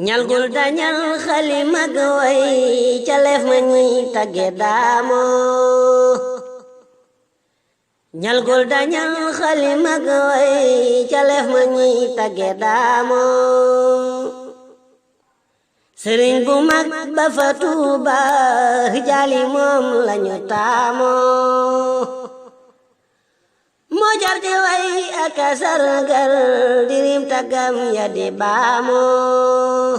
ñalgul dañal xalima ga way ca lef ma ñuy tagge daamoo ñalgul dañal xalima ga way ca lef ma ñuy tagge daamoo sëriñ bu mag ba fa Tuuba jaali moom lañu taamoo moo jar di way ak a sargal dirim taggam ya di baamoo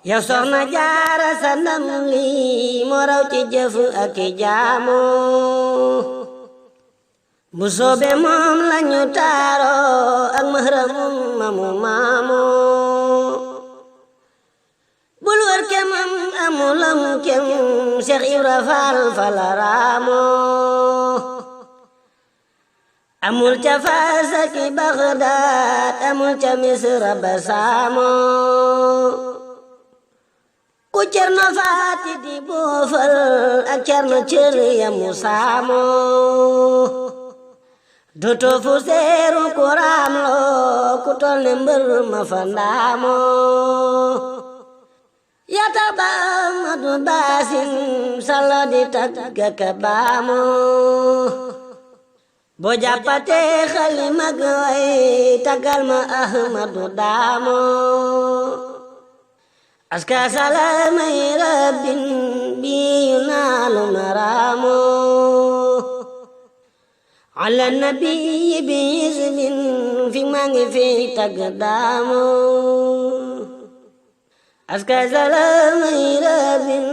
yow Soxna Jaara sa ndam li moo raw ci jëf ak i jaamoo bu soobe moom lañu taaroo ak mahramum mamu maamoo bul wër kemam amulam kem Seex Ibra Faal fala raamoo amul ca Faas ak i Bagdaad amul ca Misra ba saamoo ku Cerno Faati di boofal ak Cerno cër ya mu saamoo dootoo fu seeru ku raam loo ku tol ne mbër ma fa ndaamoo yata ba Amadu Baasin Salla di tagga ka baamoo boo jàppatee xalima ga way taggal ma Ahmadu daamoo aska salaamay rabbin bi yunaalu maraamoo ala nabi bi iznin fi maa ngi fi tagg daamoo aska salaamay rabbin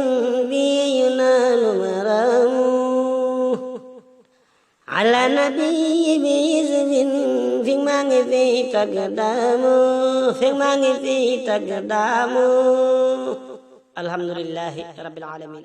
bi yunaalu maraamoo ala nabi bi iznin fi maa ngi fi tagg daamoo fi maa ngi fi tagg daamoo alhamdulillahi rabbil alamin